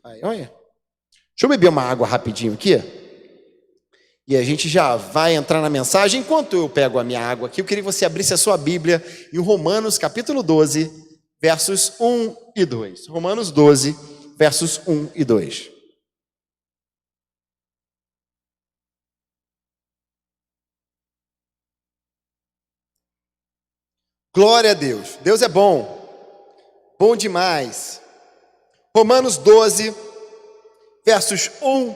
Aí, olha. Deixa eu beber uma água rapidinho aqui. E a gente já vai entrar na mensagem. Enquanto eu pego a minha água aqui, eu queria que você abrisse a sua Bíblia em Romanos capítulo 12, versos 1 e 2. Romanos 12, versos 1 e 2. Glória a Deus. Deus é bom. Bom demais. Romanos 12, versos 1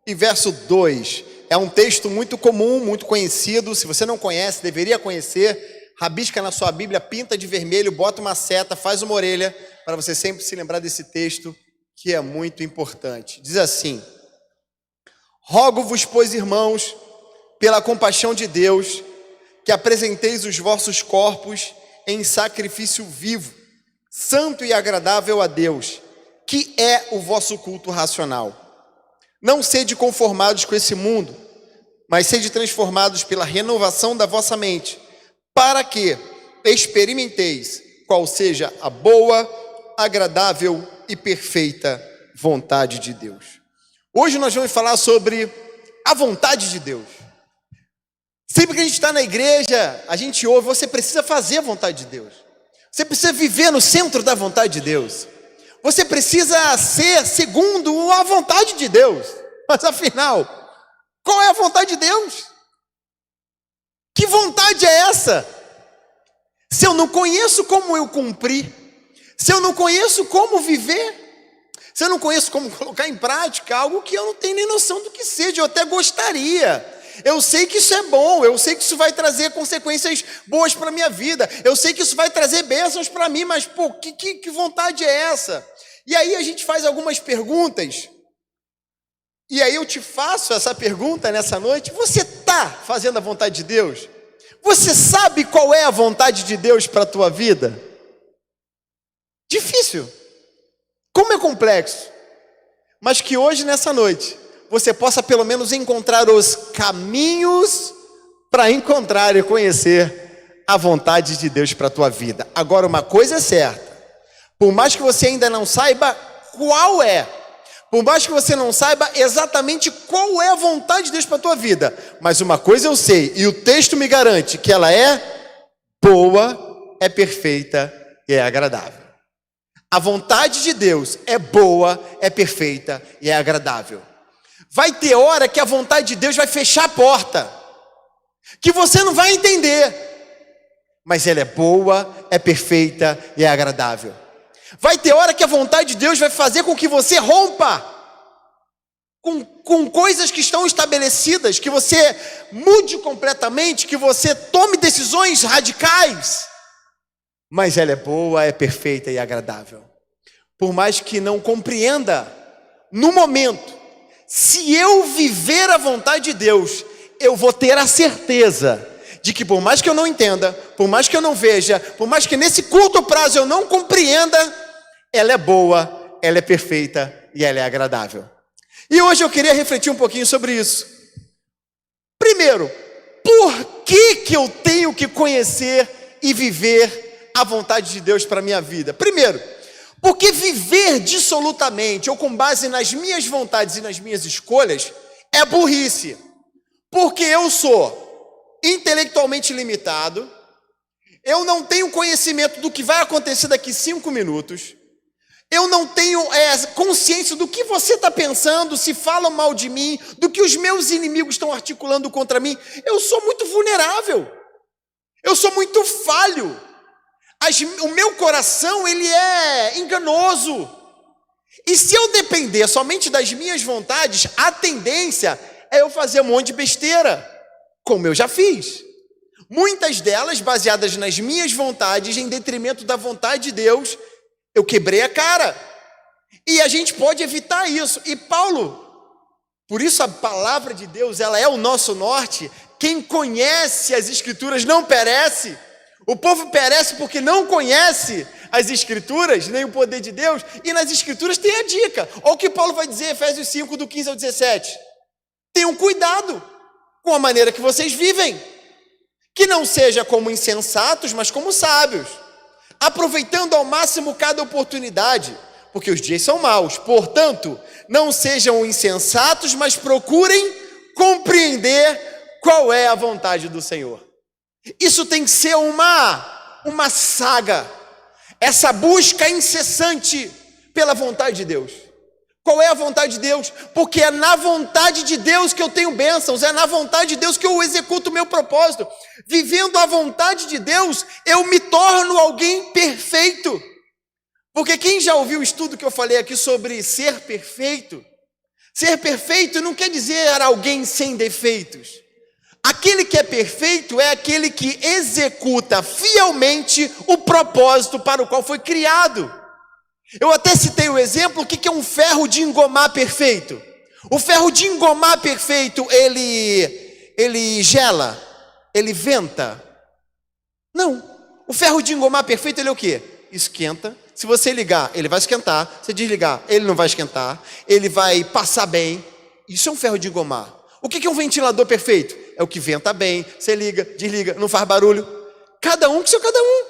e verso 2. É um texto muito comum, muito conhecido. Se você não conhece, deveria conhecer. Rabisca na sua Bíblia, pinta de vermelho, bota uma seta, faz uma orelha, para você sempre se lembrar desse texto, que é muito importante. Diz assim: rogo-vos, pois, irmãos, pela compaixão de Deus, que apresenteis os vossos corpos em sacrifício vivo, santo e agradável a Deus, que é o vosso culto racional. Não sede conformados com esse mundo, mas sede transformados pela renovação da vossa mente, para que experimenteis qual seja a boa, agradável e perfeita vontade de Deus. Hoje nós vamos falar sobre a vontade de Deus. Sempre que a gente está na igreja, a gente ouve: você precisa fazer a vontade de Deus. Você precisa viver no centro da vontade de Deus. Você precisa ser segundo a vontade de Deus. Mas afinal, qual é a vontade de Deus? Que vontade é essa? Se eu não conheço como eu cumprir, se eu não conheço como viver, se eu não conheço como colocar em prática algo que eu não tenho nem noção do que seja, eu até gostaria. Eu sei que isso é bom, eu sei que isso vai trazer consequências boas para a minha vida, eu sei que isso vai trazer bênçãos para mim, mas pô, que vontade é essa? E aí a gente faz algumas perguntas, e aí eu te faço essa pergunta nessa noite: você está fazendo a vontade de Deus? Você sabe qual é a vontade de Deus para a tua vida? Difícil, como é complexo, mas que hoje nessa noite você possa pelo menos encontrar os caminhos para encontrar e conhecer a vontade de Deus para a tua vida. Agora, uma coisa é certa: por mais que você ainda não saiba qual é, por mais que você não saiba exatamente qual é a vontade de Deus para a tua vida, mas uma coisa eu sei, e o texto me garante, que ela é boa, é perfeita e é agradável. A vontade de Deus é boa, é perfeita e é agradável. Vai ter hora que a vontade de Deus vai fechar a porta, que você não vai entender, mas ela é boa, é perfeita e é agradável. Vai ter hora que a vontade de Deus vai fazer com que você rompa com coisas que estão estabelecidas, que você mude completamente, que você tome decisões radicais, mas ela é boa, é perfeita e agradável. Por mais que não compreenda no momento, se eu viver a vontade de Deus, eu vou ter a certeza de que por mais que eu não entenda, por mais que eu não veja, por mais que nesse curto prazo eu não compreenda, ela é boa, ela é perfeita e ela é agradável. E hoje eu queria refletir um pouquinho sobre isso. Primeiro, por que eu tenho que conhecer e viver a vontade de Deus para a minha vida? Primeiro, porque viver dissolutamente ou com base nas minhas vontades e nas minhas escolhas é burrice. Porque eu sou intelectualmente limitado, eu não tenho conhecimento do que vai acontecer daqui 5 minutos, eu não tenho consciência do que você está pensando, se falam mal de mim, do que os meus inimigos estão articulando contra mim. Eu sou muito vulnerável, eu sou muito falho. O meu coração, ele é enganoso. E se eu depender somente das minhas vontades, a tendência é eu fazer um monte de besteira, como eu já fiz. Muitas delas baseadas nas minhas vontades, em detrimento da vontade de Deus, eu quebrei a cara. E a gente pode evitar isso. E Paulo, por isso a palavra de Deus, ela é o nosso norte. Quem conhece as Escrituras não perece. O povo perece porque não conhece as Escrituras, nem o poder de Deus, e nas Escrituras tem a dica. Olha o que Paulo vai dizer, Efésios 5, do 15 ao 17. Tenham cuidado com a maneira que vocês vivem, que não seja como insensatos, mas como sábios, aproveitando ao máximo cada oportunidade, porque os dias são maus. Portanto, não sejam insensatos, mas procurem compreender qual é a vontade do Senhor. Isso tem que ser uma saga, essa busca incessante pela vontade de Deus. Qual é a vontade de Deus? Porque é na vontade de Deus que eu tenho bênçãos, é na vontade de Deus que eu executo o meu propósito. Vivendo a vontade de Deus, eu me torno alguém perfeito. Porque quem já ouviu o estudo que eu falei aqui sobre ser perfeito não quer dizer alguém sem defeitos. Aquele que é perfeito é aquele que executa fielmente o propósito para o qual foi criado. Eu até citei o exemplo, o que é um ferro de engomar perfeito? O ferro de engomar perfeito, ele gela, ele venta? Não. O ferro de engomar perfeito, ele é o quê? Esquenta. Se você ligar, ele vai esquentar. Se desligar, ele não vai esquentar. Ele vai passar bem. Isso é um ferro de engomar. O que é um ventilador perfeito? É o que venta bem, você liga, desliga, não faz barulho. Cada um com seu cada um.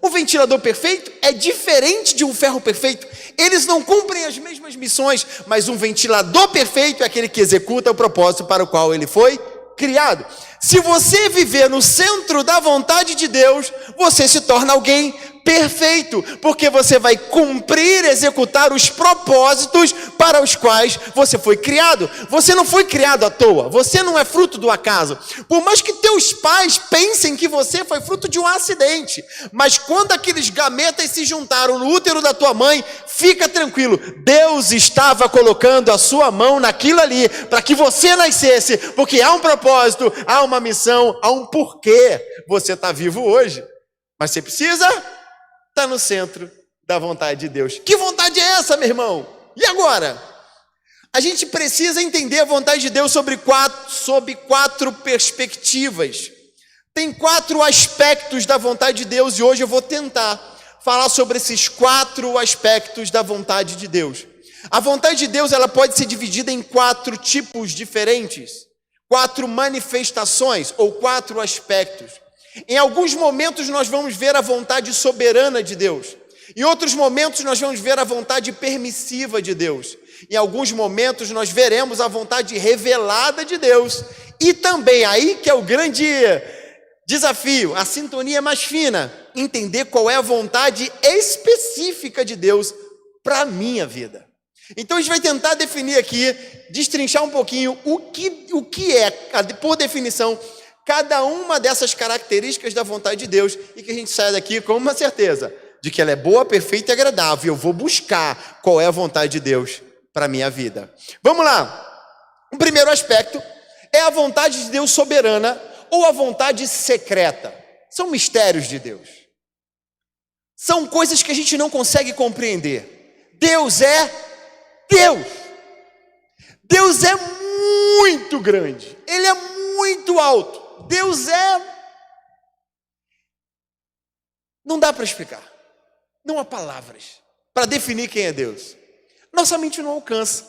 O ventilador perfeito é diferente de um ferro perfeito. Eles não cumprem as mesmas missões, mas um ventilador perfeito é aquele que executa o propósito para o qual ele foi criado. Se você viver no centro da vontade de Deus, você se torna alguém perfeito, porque você vai cumprir, executar os propósitos para os quais você foi criado. Você não foi criado à toa, você não é fruto do acaso. Por mais que teus pais pensem que você foi fruto de um acidente, mas quando aqueles gametas se juntaram no útero da tua mãe, fica tranquilo, Deus estava colocando a sua mão naquilo ali, para que você nascesse, porque há um propósito, há uma missão, há um porquê você está vivo hoje. Mas você precisa estar no centro da vontade de Deus. Que vontade é essa, meu irmão? E agora? A gente precisa entender a vontade de Deus sob quatro perspectivas. Tem 4 aspectos da vontade de Deus e hoje eu vou tentar falar sobre esses 4 aspectos da vontade de Deus. A vontade de Deus, ela pode ser dividida em 4 tipos diferentes, 4 manifestações ou 4 aspectos. Em alguns momentos nós vamos ver a vontade soberana de Deus. Em outros momentos nós vamos ver a vontade permissiva de Deus. Em alguns momentos nós veremos a vontade revelada de Deus. E também aí que é o grande desafio, a sintonia mais fina, entender qual é a vontade específica de Deus para a minha vida. Então a gente vai tentar definir aqui, destrinchar um pouquinho o que é, por definição, cada uma dessas características da vontade de Deus e que a gente saia daqui com uma certeza de que ela é boa, perfeita e agradável. Eu vou buscar qual é a vontade de Deus para a minha vida. Vamos lá. O primeiro aspecto é a vontade de Deus soberana ou a vontade secreta. São mistérios de Deus. São coisas que a gente não consegue compreender. Deus é Deus. Deus é muito grande. Ele é muito alto. Deus não dá para explicar. Não há palavras para definir quem é Deus. Nossa mente não alcança.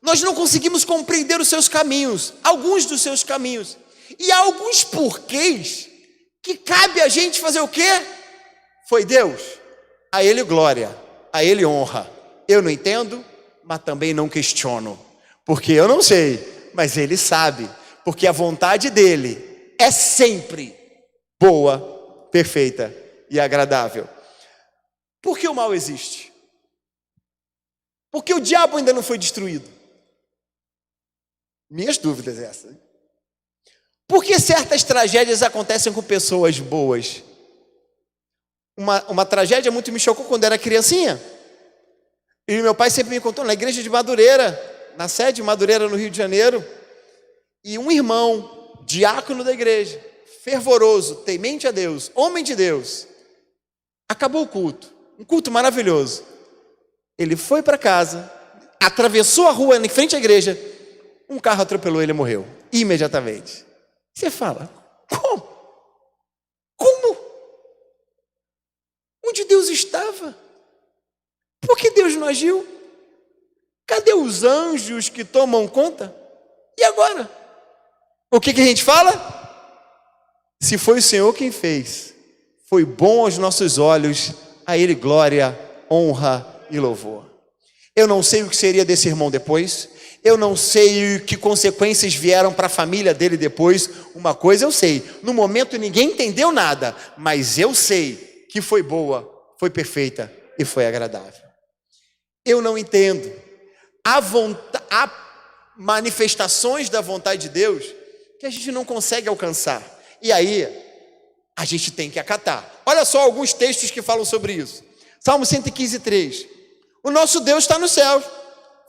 Nós não conseguimos compreender os seus caminhos, alguns dos seus caminhos. E há alguns porquês que cabe a gente fazer o quê? Foi Deus. A Ele glória, a Ele honra. Eu não entendo, mas também não questiono. Porque eu não sei, mas Ele sabe. Porque a vontade dEle é sempre boa, perfeita e agradável. Por que o mal existe? Porque o diabo ainda não foi destruído? Minhas dúvidas essas. Por que certas tragédias acontecem com pessoas boas? Uma tragédia muito me chocou quando era criancinha. E meu pai sempre me contou na igreja de Madureira, na sede de Madureira, no Rio de Janeiro. E um irmão, diácono da igreja, fervoroso, temente a Deus, homem de Deus, acabou o culto, um culto maravilhoso. Ele foi para casa, atravessou a rua em frente à igreja, um carro atropelou ele e morreu, imediatamente. Você fala, como? Como? Onde Deus estava? Por que Deus não agiu? Cadê os anjos que tomam conta? E agora? O que a gente fala? Se foi o Senhor quem fez, foi bom aos nossos olhos, a Ele glória, honra e louvor. Eu não sei o que seria desse irmão depois, eu não sei que consequências vieram para a família dele depois. Uma coisa eu sei, no momento ninguém entendeu nada, mas eu sei que foi boa, foi perfeita e foi agradável. Eu não entendo. Há manifestações da vontade de Deus que a gente não consegue alcançar. E aí, a gente tem que acatar. Olha só alguns textos que falam sobre isso. Salmo 115, 3. O nosso Deus está no céu,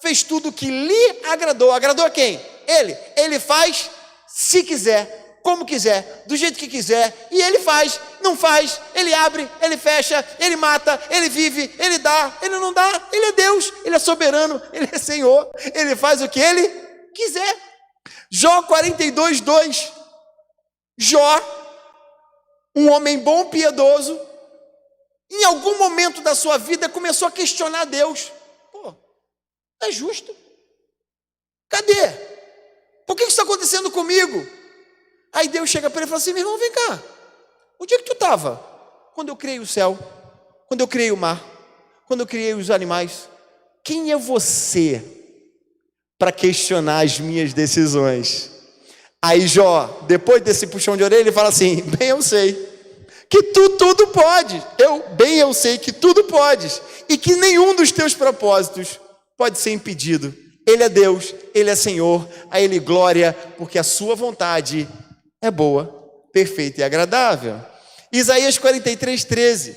fez tudo o que lhe agradou. Agradou a quem? Ele. Ele faz se quiser, como quiser, do jeito que quiser. E ele faz, não faz, ele abre, ele fecha, ele mata, ele vive, ele dá, ele não dá. Ele é Deus, ele é soberano, ele é Senhor. Ele faz o que ele quiser. Jó 42, 2. Jó, um homem bom, piedoso, em algum momento da sua vida começou a questionar Deus. Pô, é justo? Cadê? Por que isso está acontecendo comigo? Aí Deus chega para ele e fala assim: meu irmão, vem cá. Onde é que tu estava? Quando eu criei o céu, quando eu criei o mar, quando eu criei os animais. Quem é você para questionar as minhas decisões? Aí Jó, depois desse puxão de orelha, ele fala assim: bem eu sei que tu tudo podes, eu sei que tudo podes, e que nenhum dos teus propósitos pode ser impedido. Ele é Deus, Ele é Senhor, a Ele glória, porque a sua vontade é boa, perfeita e agradável. Isaías 43, 13.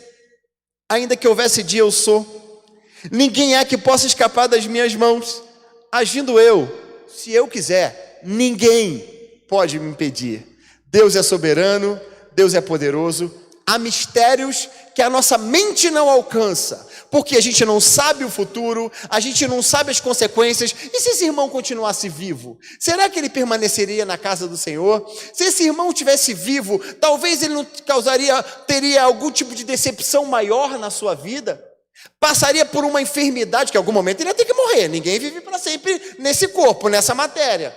Ainda que houvesse dia, eu sou, ninguém há que possa escapar das minhas mãos. Agindo eu, se eu quiser, ninguém pode me impedir. Deus é soberano, Deus é poderoso. Há mistérios que a nossa mente não alcança, porque a gente não sabe o futuro, a gente não sabe as consequências. E se esse irmão continuasse vivo? Será que ele permaneceria na casa do Senhor? Se esse irmão estivesse vivo, talvez ele não teria algum tipo de decepção maior na sua vida? Passaria por uma enfermidade, que em algum momento ele ia ter que morrer. Ninguém vive para sempre nesse corpo, nessa matéria.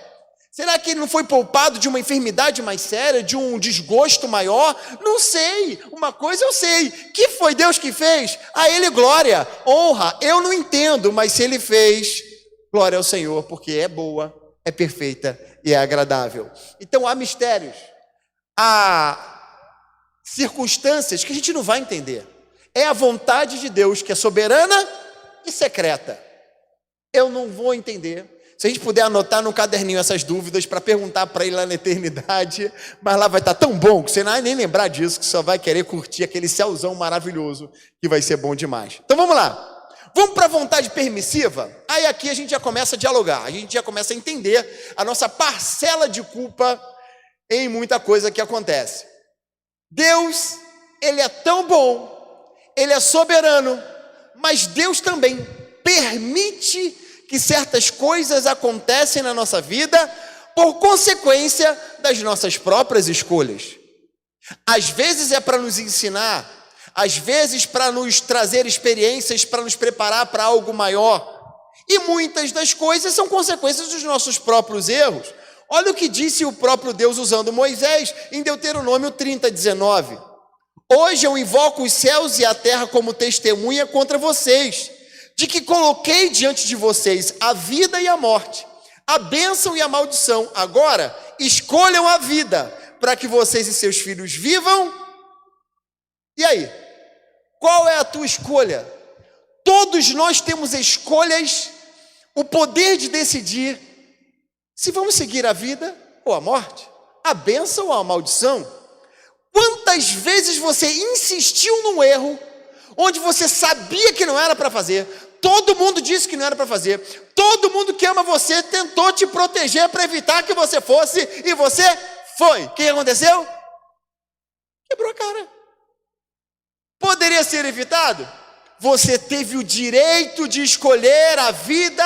Será que ele não foi poupado de uma enfermidade mais séria, de um desgosto maior? Não sei, uma coisa eu sei, que foi Deus que fez, a Ele glória, honra. Eu não entendo, mas se Ele fez, glória ao Senhor, porque é boa, é perfeita e é agradável. Então há mistérios, há circunstâncias que a gente não vai entender. É a vontade de Deus que é soberana e secreta. Eu não vou entender. Se a gente puder anotar no caderninho essas dúvidas para perguntar para ele lá na eternidade, mas lá vai estar tão bom que você não vai nem lembrar disso, que só vai querer curtir aquele céuzão maravilhoso que vai ser bom demais. Então vamos lá. Vamos para a vontade permissiva? Aí aqui a gente já começa a dialogar, a gente já começa a entender a nossa parcela de culpa em muita coisa que acontece. Deus, Ele é tão bom, Ele é soberano, mas Deus também permite que certas coisas acontecem na nossa vida por consequência das nossas próprias escolhas. Às vezes é para nos ensinar, às vezes para nos trazer experiências, para nos preparar para algo maior. E muitas das coisas são consequências dos nossos próprios erros. Olha o que disse o próprio Deus usando Moisés em Deuteronômio 30, 19. Hoje eu invoco os céus e a terra como testemunha contra vocês, de que coloquei diante de vocês a vida e a morte, a bênção e a maldição. Agora, escolham a vida, para que vocês e seus filhos vivam. E aí? Qual é a tua escolha? Todos nós temos escolhas, o poder de decidir se vamos seguir a vida ou a morte, a bênção ou a maldição. Quantas vezes você insistiu num erro, onde você sabia que não era para fazer, todo mundo disse que não era para fazer, todo mundo que ama você tentou te proteger para evitar que você fosse, e você foi. O que aconteceu? Quebrou a cara. Poderia ser evitado? Você teve o direito de escolher a vida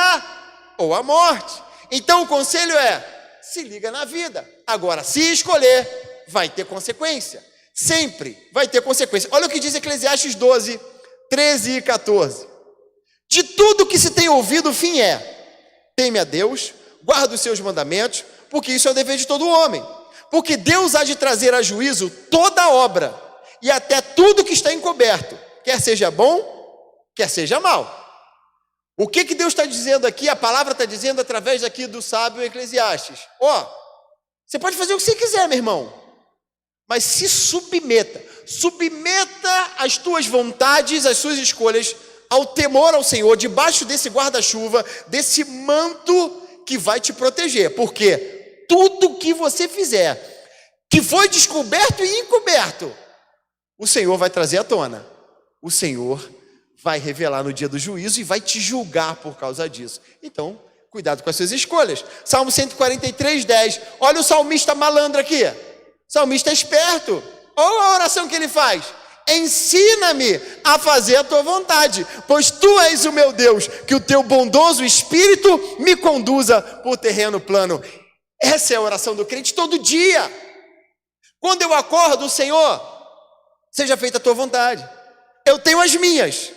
ou a morte. Então o conselho é: se liga na vida. Agora, se escolher, vai ter consequência. Sempre vai ter consequência. Olha o que diz Eclesiastes 12, 13 e 14. De tudo que se tem ouvido, o fim é: teme a Deus, guarda os seus mandamentos, porque isso é o dever de todo homem. Porque Deus há de trazer a juízo toda a obra, e até tudo que está encoberto, quer seja bom, quer seja mal. O que Deus está dizendo aqui? A palavra está dizendo através aqui do sábio Eclesiastes. Você pode fazer o que você quiser, meu irmão, mas se submeta as tuas vontades, as suas escolhas ao temor ao Senhor, debaixo desse guarda-chuva, desse manto que vai te proteger, porque tudo que você fizer, que foi descoberto e encoberto, o Senhor vai trazer à tona, o Senhor vai revelar no dia do juízo e vai te julgar por causa disso. Então, cuidado com as suas escolhas. Salmo 143, 10. Olha o salmista malandro aqui. O salmista é esperto. Olha a oração que ele faz. Ensina-me a fazer a tua vontade, pois tu és o meu Deus, que o teu bondoso espírito me conduza por terreno plano. Essa é a oração do crente todo dia. Quando eu acordo, Senhor, seja feita a tua vontade. Eu tenho as minhas,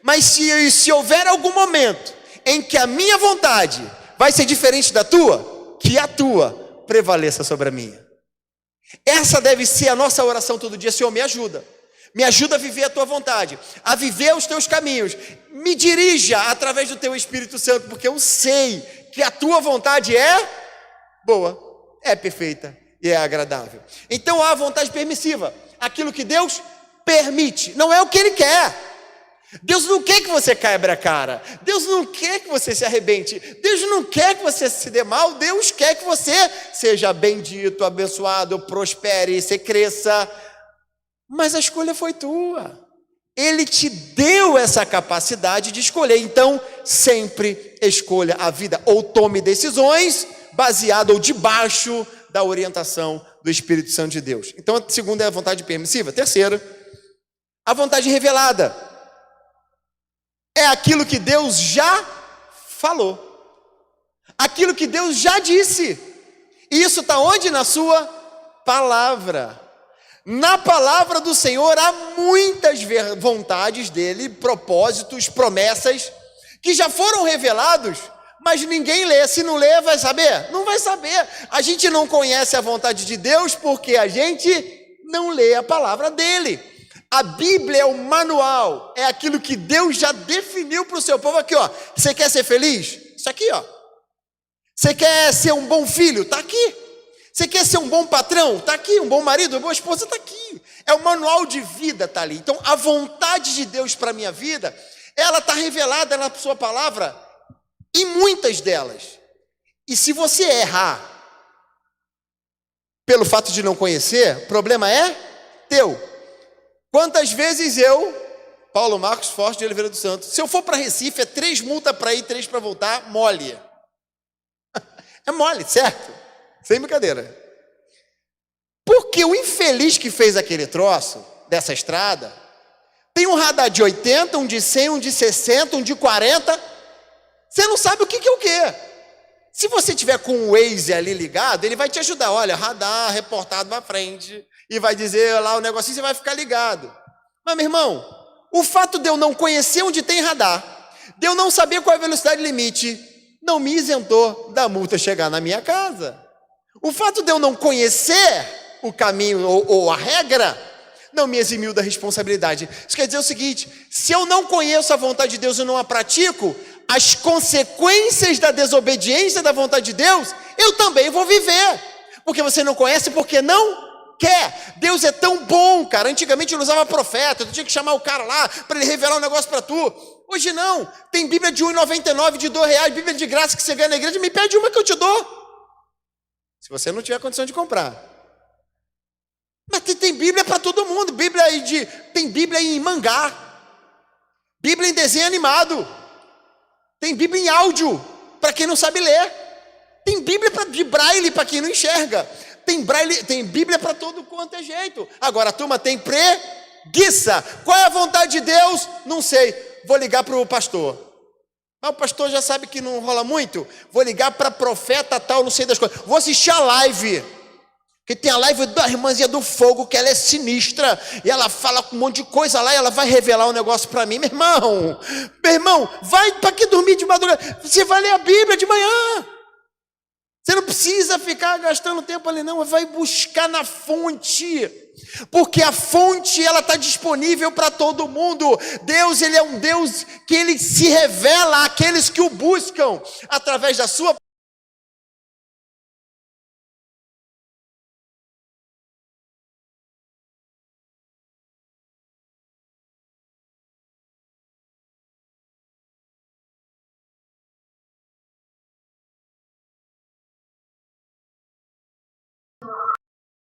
mas se houver algum momento em que a minha vontade vai ser diferente da tua, que a tua prevaleça sobre a minha. Essa deve ser a nossa oração todo dia. Senhor, me ajuda a viver a tua vontade, a viver os teus caminhos, me dirija através do teu Espírito Santo, porque eu sei que a tua vontade é boa, é perfeita e é agradável. Então há a vontade permissiva, aquilo que Deus permite, não é o que Ele quer. Deus não quer que você quebre a cara, Deus não quer que você se arrebente, Deus não quer que você se dê mal, Deus quer que você seja bendito, abençoado, prospere, você cresça, mas a escolha foi tua, Ele te deu essa capacidade de escolher. Então sempre escolha a vida, ou tome decisões baseadas ou debaixo da orientação do Espírito Santo de Deus. Então a segunda é a vontade permissiva. Terceira, a vontade revelada. É aquilo que Deus já falou, aquilo que Deus já disse, e isso está onde? Na sua palavra. Na palavra do Senhor há muitas vontades dele, propósitos, promessas, que já foram revelados, mas ninguém lê. Se não lê, vai saber? Não vai saber. A gente não conhece a vontade de Deus porque a gente não lê a palavra dele. A Bíblia é o manual, é aquilo que Deus já definiu para o seu povo. Aqui, você quer ser feliz? Isso aqui, Você quer ser um bom filho? Está aqui. Você quer ser um bom patrão? Está aqui. Um bom marido, uma boa esposa? Está aqui. É o manual de vida, está ali. Então, a vontade de Deus para a minha vida, ela está revelada na sua palavra, em muitas delas. E se você errar pelo fato de não conhecer, o problema é teu. Quantas vezes Paulo Marcos Forte de Oliveira dos Santos, se eu for para Recife, é 3 multas para ir, 3 para voltar, mole. É mole, certo? Sem brincadeira. Porque o infeliz que fez aquele troço, dessa estrada, tem um radar de 80, um de 100, um de 60, um de 40, você não sabe o que é o quê. Se você tiver com o Waze ali ligado, ele vai te ajudar. Olha, radar reportado na frente, e vai dizer lá o negocinho, você vai ficar ligado. Mas, meu irmão, o fato de eu não conhecer onde tem radar, de eu não saber qual é a velocidade limite, não me isentou da multa chegar na minha casa. O fato de eu não conhecer o caminho ou a regra, não me eximiu da responsabilidade. Isso quer dizer o seguinte: se eu não conheço a vontade de Deus e não a pratico, as consequências da desobediência da vontade de Deus, eu também vou viver. Porque você não conhece, porque não quer. Deus é tão bom, cara. Antigamente ele usava profeta, tu tinha que chamar o cara lá para ele revelar um negócio para tu. Hoje não, tem Bíblia de R$1,99, de R$2, Bíblia de graça que você ganha na igreja, me pede uma que eu te dou, se você não tiver condição de comprar. Mas tem Bíblia para todo mundo. Tem Bíblia em mangá, Bíblia em desenho animado, tem Bíblia em áudio para quem não sabe ler, tem Bíblia de braille para quem não enxerga, tem Bíblia para todo quanto é jeito. Agora a turma tem preguiça. Qual é a vontade de Deus? Não sei. Vou ligar para o pastor. Mas o pastor já sabe que não rola muito. Vou ligar para profeta tal, não sei das coisas. Vou assistir a live. Porque tem a live da irmãzinha do fogo, que ela é sinistra. E ela fala com um monte de coisa lá e ela vai revelar um negócio para mim. Meu irmão, vai para que dormir de madrugada? Você vai ler a Bíblia de manhã. Você não precisa ficar gastando tempo ali, não. Vai buscar na fonte. Porque a fonte, ela está disponível para todo mundo. Deus, Ele é um Deus que Ele se revela àqueles que o buscam. Através da sua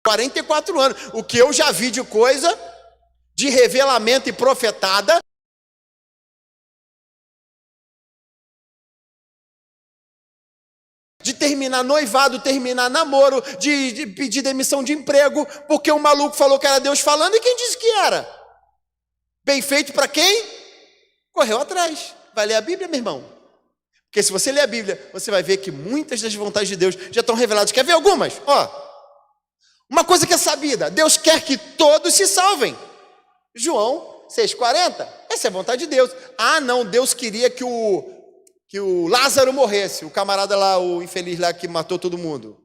44 anos. O que eu já vi de coisa, de revelamento e profetada, de terminar noivado, terminar namoro, de pedir demissão de emprego, porque o maluco falou que era Deus falando, e quem disse que era? Bem feito para quem? Correu atrás. Vai ler a Bíblia, meu irmão? Porque se você ler a Bíblia, você vai ver que muitas das vontades de Deus já estão reveladas. Quer ver algumas? Uma coisa que é sabida: Deus quer que todos se salvem. João 6,40. Essa é a vontade de Deus. Ah, não, Deus queria que o Lázaro morresse, o camarada lá, o infeliz lá que matou todo mundo.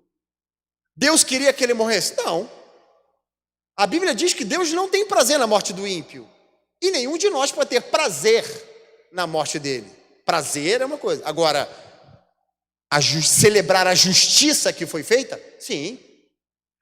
Deus queria que ele morresse? Não. A Bíblia diz que Deus não tem prazer na morte do ímpio. E nenhum de nós pode ter prazer na morte dele. Prazer é uma coisa. Agora, celebrar a justiça que foi feita? Sim.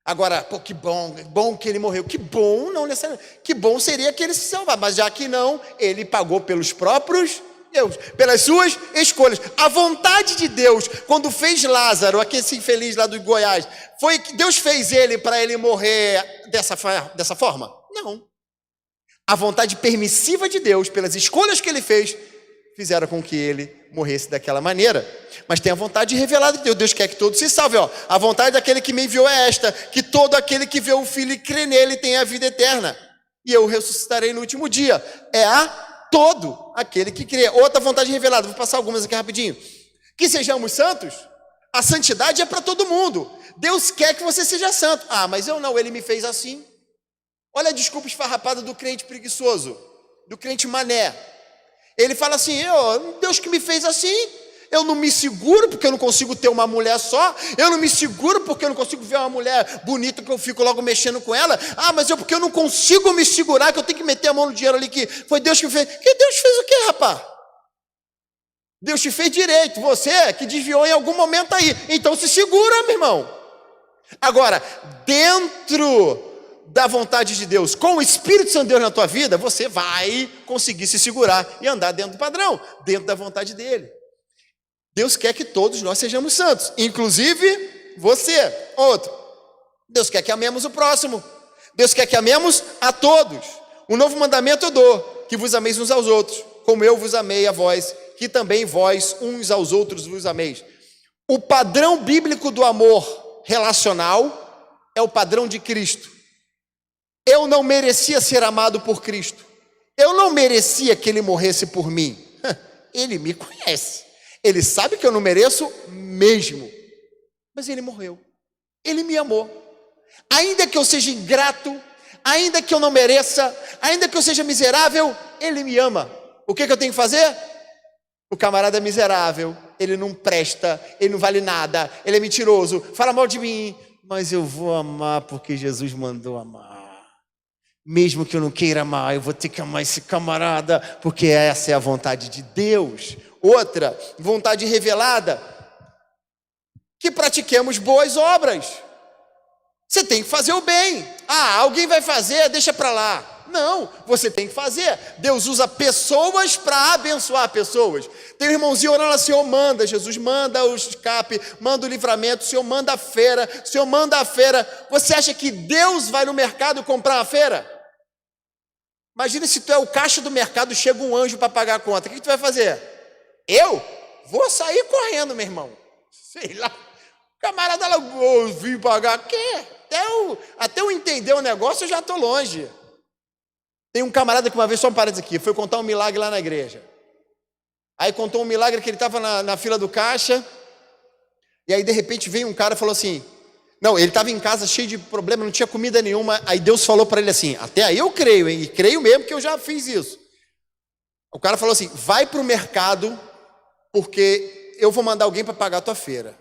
Agora, pô, que bom que ele morreu. Que bom, não necessariamente. Que bom seria que ele se salvasse. Mas já que não, ele pagou pelos próprios Deus, pelas suas escolhas. A vontade de Deus, quando fez Lázaro, aquele infeliz lá do Goiás, foi que Deus fez ele para ele morrer dessa forma? Não. A vontade permissiva de Deus, pelas escolhas que ele fez, fizeram com que ele morresse daquela maneira. Mas tem a vontade revelada de Deus. Deus quer que todos se salvem. A vontade daquele que me enviou é esta: que todo aquele que vê o Filho e crê nele tenha a vida eterna, e eu ressuscitarei no último dia. É a todo aquele que crê. Outra vontade revelada, vou passar algumas aqui rapidinho: que sejamos santos. A santidade é para todo mundo. Deus quer que você seja santo. Ah, mas eu não, ele me fez assim. Olha a desculpa esfarrapada do crente preguiçoso, do crente mané. Ele fala assim: Deus que me fez assim. Eu não me seguro porque eu não consigo ter uma mulher só. Eu não me seguro porque eu não consigo ver uma mulher bonita que eu fico logo mexendo com ela. Ah, mas porque eu não consigo me segurar, que eu tenho que meter a mão no dinheiro ali, que foi Deus que fez. Que Deus fez o quê, rapaz? Deus te fez direito, você que desviou em algum momento aí. Então se segura, meu irmão. Agora, dentro da vontade de Deus, com o Espírito Santo de Deus na tua vida, você vai conseguir se segurar e andar dentro do padrão, dentro da vontade dele. Deus quer que todos nós sejamos santos, inclusive você. Outro: Deus quer que amemos o próximo. Deus quer que amemos a todos. Um novo mandamento eu dou: que vos ameis uns aos outros, como eu vos amei a vós, que também vós uns aos outros vos ameis. O padrão bíblico do amor relacional é o padrão de Cristo. Eu não merecia ser amado por Cristo. Eu não merecia que Ele morresse por mim. Ele me conhece. Ele sabe que eu não mereço mesmo. Mas Ele morreu. Ele me amou. Ainda que eu seja ingrato, ainda que eu não mereça, ainda que eu seja miserável, Ele me ama. O que eu tenho que fazer? O camarada é miserável, ele não presta, ele não vale nada, ele é mentiroso, fala mal de mim, mas eu vou amar porque Jesus mandou amar. Mesmo que eu não queira amar, eu vou ter que amar esse camarada, porque essa é a vontade de Deus. Outra, vontade revelada: que pratiquemos boas obras. Você tem que fazer o bem. Ah, alguém vai fazer, deixa para lá. Não, você tem que fazer. Deus usa pessoas para abençoar pessoas. Tem um irmãozinho orando assim: Senhor manda, Jesus manda o escape, manda o livramento, o Senhor manda a feira, o Senhor manda a feira. Você acha que Deus vai no mercado comprar a feira? Imagina se tu é o caixa do mercado, chega um anjo para pagar a conta. O que tu vai fazer? Eu vou sair correndo, meu irmão. Sei lá. O camarada lá, vim pagar. Quê? Até eu entender o negócio, eu já estou longe. Tem um camarada que uma vez, só um parênteses aqui, foi contar um milagre lá na igreja. Aí contou um milagre que ele estava na fila do caixa, e aí de repente veio um cara e falou assim, não, ele estava em casa cheio de problema, não tinha comida nenhuma, aí Deus falou para ele assim: até aí eu creio, hein? E creio mesmo que eu já fiz isso. O cara falou assim: vai para o mercado, porque eu vou mandar alguém para pagar a tua feira.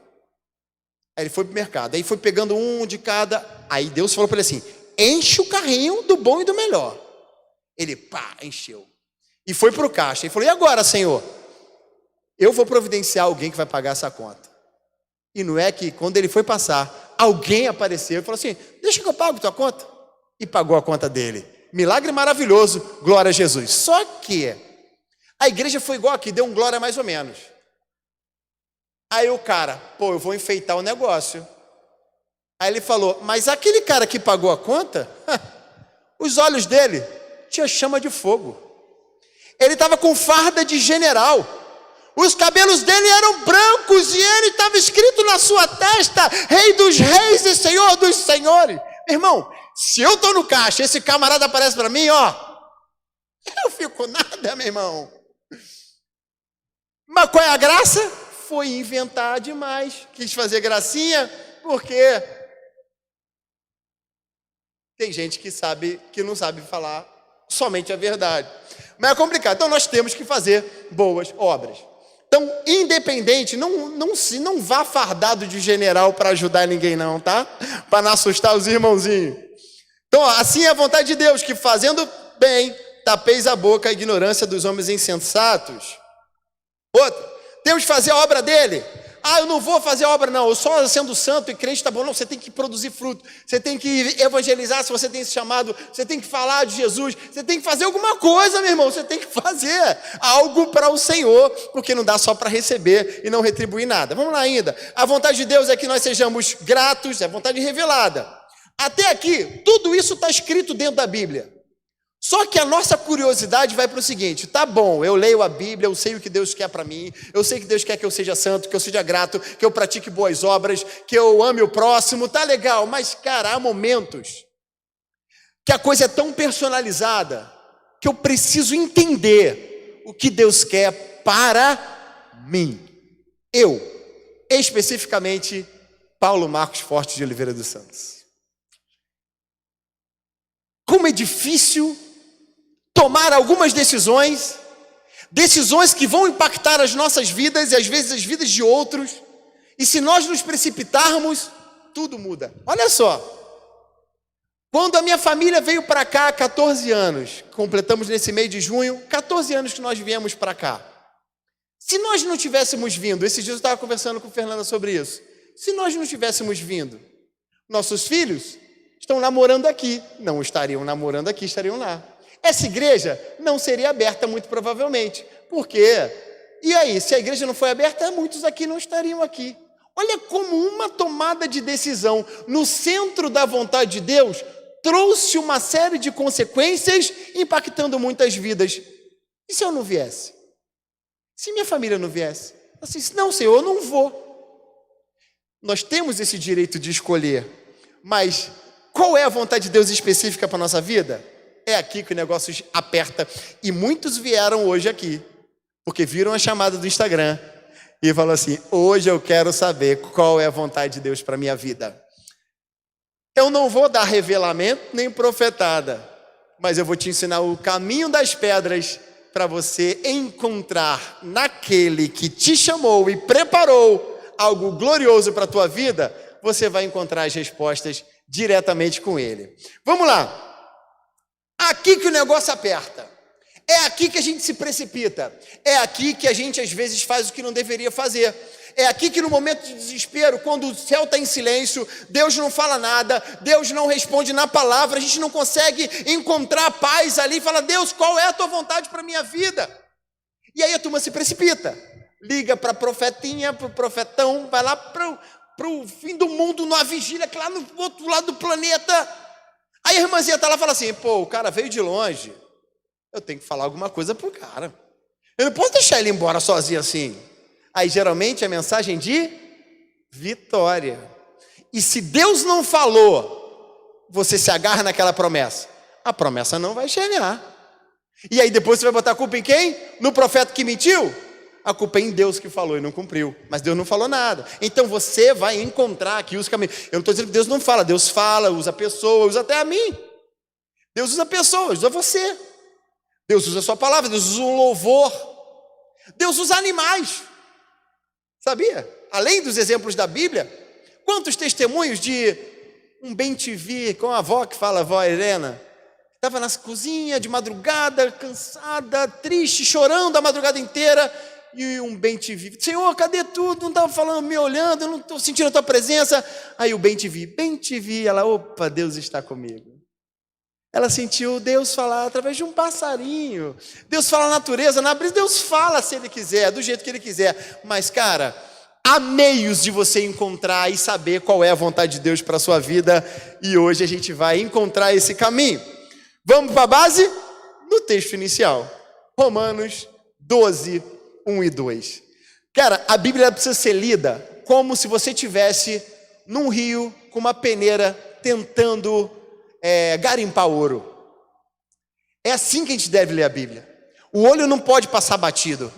Aí ele foi para o mercado, aí foi pegando um de cada. Aí Deus falou para ele assim: enche o carrinho do bom e do melhor. Ele, pá, encheu. E foi para o caixa. E falou: e agora, Senhor? Eu vou providenciar alguém que vai pagar essa conta. E não é que quando ele foi passar, alguém apareceu e falou assim: deixa que eu pago tua conta. E pagou a conta dele. Milagre maravilhoso, glória a Jesus. Só que a igreja foi igual aqui, deu um glória mais ou menos. Aí o cara, pô, eu vou enfeitar o negócio. Aí ele falou: mas aquele cara que pagou a conta, os olhos dele tinha chama de fogo. Ele estava com farda de general. Os cabelos dele eram brancos e ele estava escrito na sua testa: Rei dos reis e Senhor dos senhores. Meu irmão, se eu estou no caixa, esse camarada aparece para mim, ó, eu fico nada, meu irmão. Mas qual é a graça? Foi inventar demais. Quis fazer gracinha, porque tem gente que não sabe falar somente a verdade. Mas é complicado. Então nós temos que fazer boas obras. Então, independente, não vá fardado de general para ajudar ninguém não, tá? Para não assustar os irmãozinhos. Então, assim é a vontade de Deus, que fazendo bem, tapeis a boca a ignorância dos homens insensatos. Outra, temos que fazer a obra dele. Ah, eu não vou fazer a obra não, eu só sendo santo e crente tá bom. Não, você tem que produzir fruto, você tem que evangelizar se você tem esse chamado, você tem que falar de Jesus, você tem que fazer alguma coisa, meu irmão, você tem que fazer algo para o Senhor, porque não dá só para receber e não retribuir nada. Vamos lá ainda, a vontade de Deus é que nós sejamos gratos, é a vontade revelada. Até aqui, tudo isso está escrito dentro da Bíblia. Só que a nossa curiosidade vai para o seguinte: tá bom, eu leio a Bíblia, eu sei o que Deus quer para mim, eu sei que Deus quer que eu seja santo, que eu seja grato, que eu pratique boas obras, que eu ame o próximo, tá legal, mas cara, há momentos que a coisa é tão personalizada que eu preciso entender o que Deus quer para mim. Eu, especificamente, Paulo Marcos Forte de Oliveira dos Santos. Como é difícil tomar algumas decisões que vão impactar as nossas vidas e às vezes as vidas de outros, e se nós nos precipitarmos, tudo muda. Olha só, quando a minha família veio para cá há 14 anos, completamos nesse mês de junho, 14 anos que nós viemos para cá. Se nós não tivéssemos vindo, esses dias eu estava conversando com Fernanda sobre isso, se nós não tivéssemos vindo, nossos filhos estão namorando aqui, não estariam namorando aqui, estariam lá. Essa igreja não seria aberta muito provavelmente. Por quê? E aí, se a igreja não foi aberta, muitos aqui não estariam aqui. Olha como uma tomada de decisão no centro da vontade de Deus trouxe uma série de consequências impactando muitas vidas. E se eu não viesse? Se minha família não viesse? Assim, não, Senhor, eu não vou. Nós temos esse direito de escolher, mas qual é a vontade de Deus específica para a nossa vida? É aqui que o negócio aperta. E muitos vieram hoje aqui, porque viram a chamada do Instagram e falaram assim: hoje eu quero saber qual é a vontade de Deus para a minha vida. Eu não vou dar revelamento nem profetada, mas eu vou te ensinar o caminho das pedras para você encontrar naquele que te chamou e preparou algo glorioso para a tua vida. Você vai encontrar as respostas diretamente com ele. Vamos lá. Aqui que o negócio aperta. É aqui que a gente se precipita. É aqui que a gente às vezes faz o que não deveria fazer. É aqui que no momento de desespero, quando o céu está em silêncio, Deus não fala nada, Deus não responde na palavra, a gente não consegue encontrar paz ali e fala: Deus, qual é a tua vontade para a minha vida? E aí a turma se precipita. Liga para a profetinha, para o profetão, vai lá para o fim do mundo, numa vigília, que lá no outro lado do planeta. Aí a irmãzinha está lá e fala assim: pô, o cara veio de longe, eu tenho que falar alguma coisa pro cara. Eu não posso deixar ele embora sozinho assim. Aí geralmente é mensagem de vitória. E se Deus não falou, você se agarra naquela promessa, a promessa não vai chegar. E aí depois você vai botar a culpa em quem? No profeta que mentiu? A culpa é em Deus que falou e não cumpriu. Mas Deus não falou nada. Então você vai encontrar aqui os caminhos. Eu não estou dizendo que Deus não fala. Deus fala, usa pessoas, usa até a mim. Deus usa pessoas, usa você. Deus usa a sua palavra, Deus usa um louvor. Deus usa animais. Sabia? Além dos exemplos da Bíblia, Quantos testemunhos de um bem-te-vi, com a avó que fala, a avó Helena, estava na cozinha de madrugada, cansada, triste, chorando a madrugada inteira, e um bem-te-vi, Senhor, cadê tudo? Não estava falando, me olhando, eu não estou sentindo a tua presença. Aí o bem-te-vi, ela, opa, Deus está comigo. Ela sentiu Deus falar através de um passarinho, Deus fala na natureza, na brisa, Deus fala se Ele quiser, do jeito que Ele quiser. Mas, cara, há meios de você encontrar e saber qual é a vontade de Deus para a sua vida, e hoje a gente vai encontrar esse caminho. Vamos para a base? No texto inicial, Romanos 12, 1 e 2. Cara, a Bíblia precisa ser lida como se você estivesse num rio com uma peneira tentando garimpar ouro. É assim que a gente deve ler a Bíblia. O olho não pode passar batido.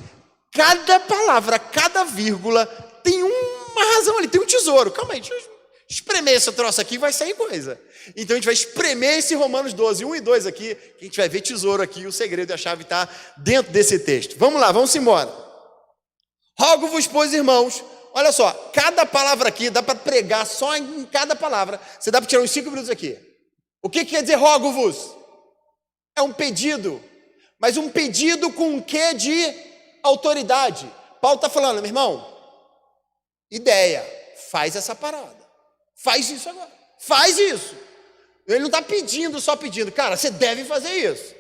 Cada palavra, cada vírgula tem uma razão ali, tem um tesouro. Calma aí, deixa eu espremer esse troço aqui e vai sair coisa. Então a gente vai espremer esse Romanos 12, 1 e 2 aqui, que a gente vai ver tesouro aqui, o segredo e a chave está dentro desse texto. Vamos lá, vamos embora. Rogo-vos, pois, irmãos, olha só, cada palavra aqui, dá para pregar só em cada palavra, você dá para tirar uns 5 minutos aqui. O que quer dizer rogo-vos? É um pedido, mas um pedido com um quê de autoridade. Paulo está falando, meu irmão, ideia, faz essa parada, faz isso agora, faz isso. Ele não está pedindo, só pedindo, cara, você deve fazer isso.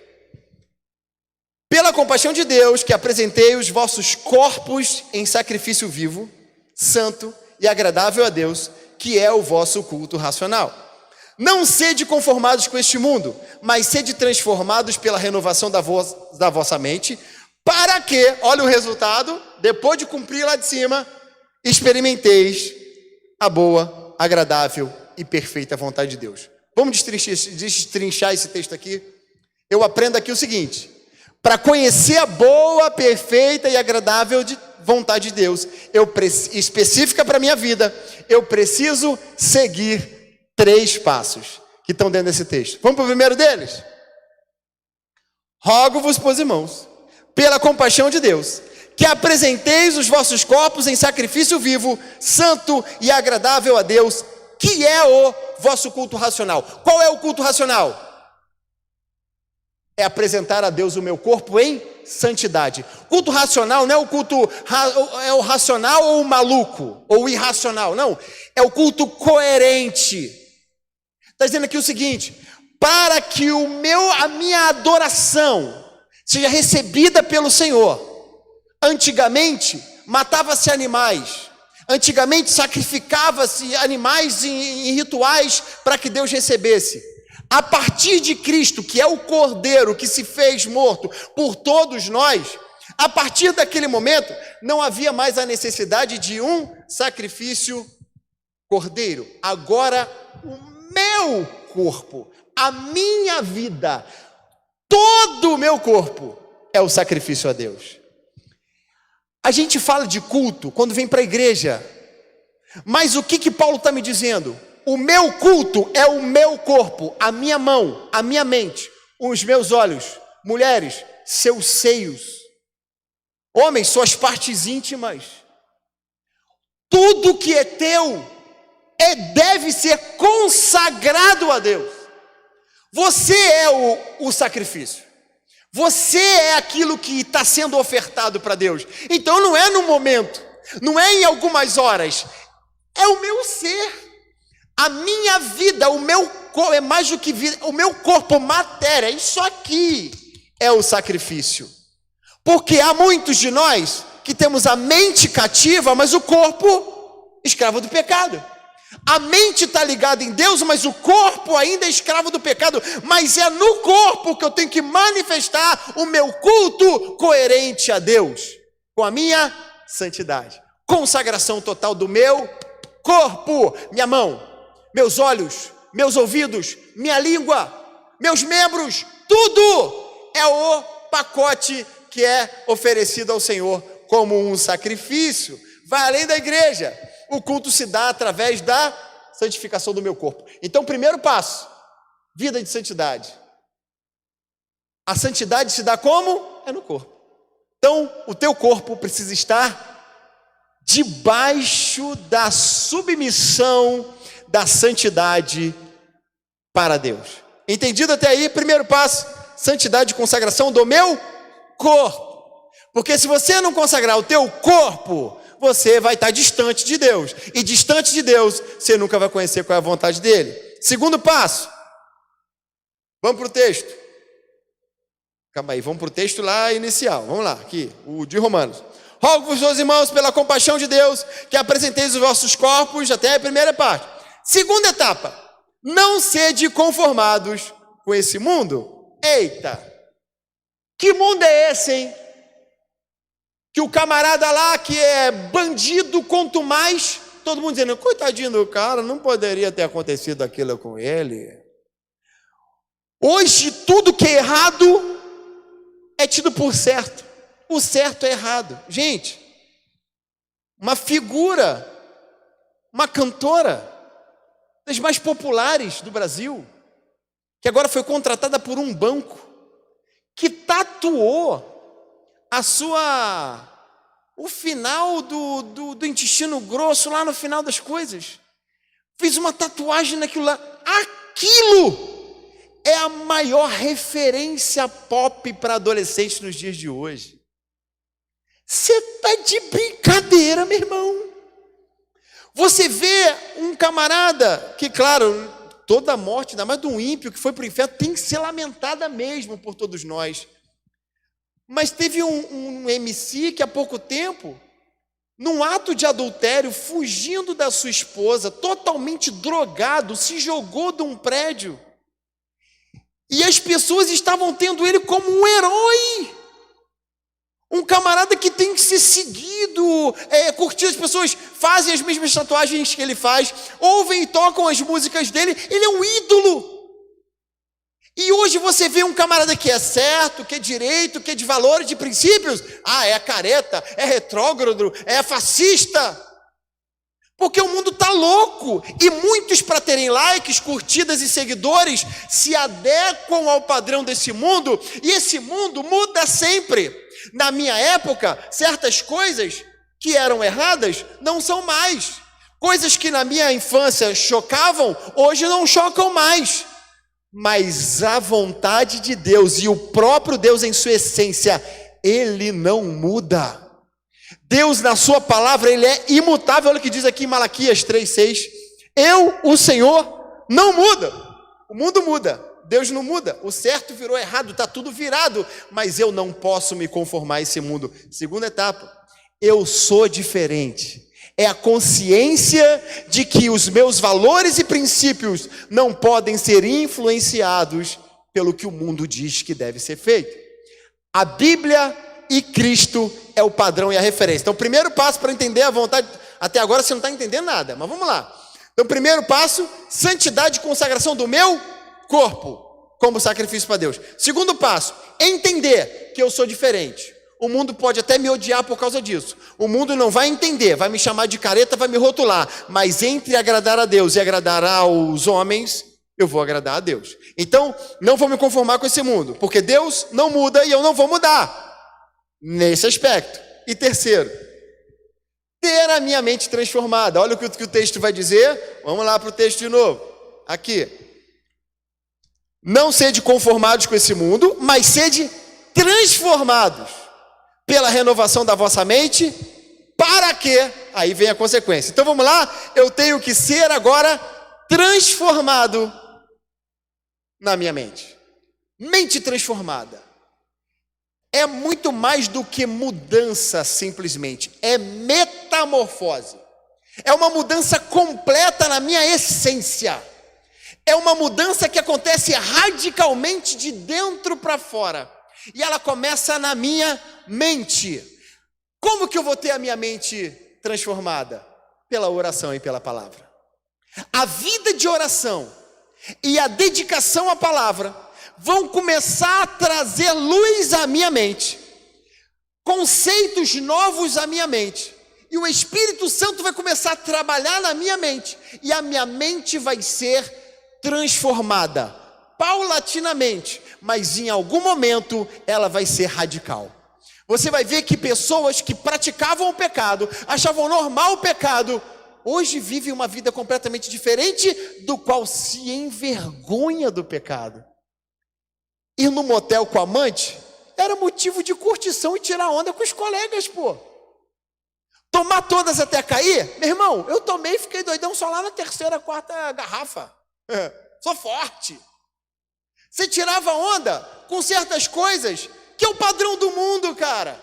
Pela compaixão de Deus, que apresentei os vossos corpos em sacrifício vivo, santo e agradável a Deus, que é o vosso culto racional. Não sede conformados com este mundo, mas sede transformados pela renovação da vossa mente, para que, olha o resultado, depois de cumprir lá de cima, experimenteis a boa, agradável e perfeita vontade de Deus. Vamos destrinchar esse texto aqui? Eu aprendo aqui o seguinte: para conhecer a boa, perfeita e agradável vontade de Deus, específica para a minha vida, eu preciso seguir 3 passos que estão dentro desse texto. Vamos para o primeiro deles? Rogo-vos, pois, irmãos, pela compaixão de Deus, que apresenteis os vossos corpos em sacrifício vivo, santo e agradável a Deus, que é o vosso culto racional. Qual é o culto racional? É apresentar a Deus o meu corpo em santidade. Culto racional não é o culto, é o racional ou o maluco, ou o irracional, não. É o culto coerente. Está dizendo aqui o seguinte: para que a minha adoração seja recebida pelo Senhor, antigamente matava-se animais, antigamente sacrificava-se animais em rituais para que Deus recebesse. A partir de Cristo, que é o Cordeiro que se fez morto por todos nós, a partir daquele momento não havia mais a necessidade de um sacrifício cordeiro. Agora o meu corpo, a minha vida, todo o meu corpo é o sacrifício a Deus. A gente fala de culto quando vem para a igreja, mas o que Paulo está me dizendo? O meu culto é o meu corpo, a minha mão, a minha mente, os meus olhos. Mulheres, seus seios. Homens, suas partes íntimas. Tudo que é teu deve ser consagrado a Deus. Você é o sacrifício. Você é aquilo que está sendo ofertado para Deus. Então não é no momento, não é em algumas horas, é o meu ser. A minha vida, o meu corpo, é mais do que vida, o meu corpo, matéria, isso aqui é o sacrifício. Porque há muitos de nós que temos a mente cativa, mas o corpo escravo do pecado. A mente está ligada em Deus, mas o corpo ainda é escravo do pecado. Mas é no corpo que eu tenho que manifestar o meu culto coerente a Deus, com a minha santidade. Consagração total do meu corpo, minha mão, meus olhos, meus ouvidos, minha língua, meus membros, tudo é o pacote que é oferecido ao Senhor como um sacrifício. Vai além da igreja. O culto se dá através da santificação do meu corpo. Então, primeiro passo, vida de santidade. A santidade se dá como? É no corpo. Então, o teu corpo precisa estar debaixo da submissão da santidade para Deus. Entendido até aí? Primeiro passo, santidade e consagração do meu corpo. Porque se você não consagrar o teu corpo, você vai estar distante de Deus. E distante de Deus, você nunca vai conhecer qual é a vontade dele. Segundo passo. Vamos para o texto. Calma aí, vamos para o texto lá inicial. Vamos lá, aqui, o de Romanos. Rogo-vos, meus irmãos, pela compaixão de Deus, que apresenteis os vossos corpos, até a primeira parte. Segunda etapa. Não sede conformados com esse mundo. Eita! Que mundo é esse, hein? Que o camarada lá que é bandido, quanto mais, todo mundo dizendo, coitadinho do cara, não poderia ter acontecido aquilo com ele. Hoje tudo que é errado é tido por certo. O certo é errado. Gente, uma figura, uma cantora das mais populares do Brasil, que agora foi contratada por um banco, que tatuou o final do intestino grosso lá no final das coisas. Fiz uma tatuagem naquilo lá. Aquilo é a maior referência pop para adolescentes nos dias de hoje. Você está de brincadeira, meu irmão. Você vê um camarada que, claro, toda morte, ainda mais de um ímpio que foi para o inferno, tem que ser lamentada mesmo por todos nós. Mas teve um MC que há pouco tempo, num ato de adultério, fugindo da sua esposa, totalmente drogado, se jogou de um prédio. E as pessoas estavam tendo ele como um herói. Um camarada que tem que ser seguido, curtido. As pessoas fazem as mesmas tatuagens que ele faz, ouvem e tocam as músicas dele. Ele é um ídolo. E hoje você vê um camarada que é certo, que é direito, que é de valores, de princípios. É careta, é retrógrado, é fascista. Porque o mundo está louco. E muitos, para terem likes, curtidas e seguidores, se adequam ao padrão desse mundo. E esse mundo muda sempre. Na minha época, certas coisas que eram erradas não são mais. Coisas que na minha infância chocavam, hoje não chocam mais. Mas a vontade de Deus e o próprio Deus em sua essência, ele não muda. Deus na sua palavra, ele é imutável. Olha o que diz aqui em Malaquias 3:6. Eu, o Senhor, não muda. O mundo muda, Deus não muda. O certo virou errado, está tudo virado. Mas eu não posso me conformar a esse mundo. Segunda etapa, eu sou diferente. É a consciência de que os meus valores e princípios não podem ser influenciados pelo que o mundo diz que deve ser feito. A Bíblia e Cristo é o padrão e a referência. Então, o primeiro passo para entender a vontade, até agora você não está entendendo nada, mas vamos lá. Então, primeiro passo, santidade e consagração do meu corpo como sacrifício para Deus. Segundo passo, entender que eu sou diferente. O mundo pode até me odiar por causa disso. O mundo não vai entender, vai me chamar de careta, vai me rotular. Mas entre agradar a Deus e agradar aos homens, eu vou agradar a Deus. Então, não vou me conformar com esse mundo, porque Deus não muda e eu não vou mudar nesse aspecto. E terceiro, ter a minha mente transformada. Olha o que o texto vai dizer. Vamos lá para o texto de novo. Aqui. Não sede conformados com esse mundo, mas sede transformados pela renovação da vossa mente, para que, aí vem a consequência. Então vamos lá, eu tenho que ser agora transformado na minha mente. Mente transformada. É muito mais do que mudança simplesmente, é metamorfose. É uma mudança completa na minha essência. É uma mudança que acontece radicalmente de dentro para fora. E ela começa na minha mente. Como que eu vou ter a minha mente transformada? Pela oração e pela palavra. A vida de oração e a dedicação à palavra vão começar a trazer luz à minha mente, conceitos novos à minha mente. E o Espírito Santo vai começar a trabalhar na minha mente. E a minha mente vai ser transformada paulatinamente, mas em algum momento ela vai ser radical. Você vai ver que pessoas que praticavam o pecado, achavam normal o pecado, hoje vivem uma vida completamente diferente, do qual se envergonha do pecado. Ir no motel com a amante era motivo de curtição e tirar onda com os colegas, pô. Tomar todas até cair? Meu irmão, eu tomei e fiquei doidão só lá na terceira, quarta garrafa. Sou forte. Você tirava onda com certas coisas que é o padrão do mundo, cara.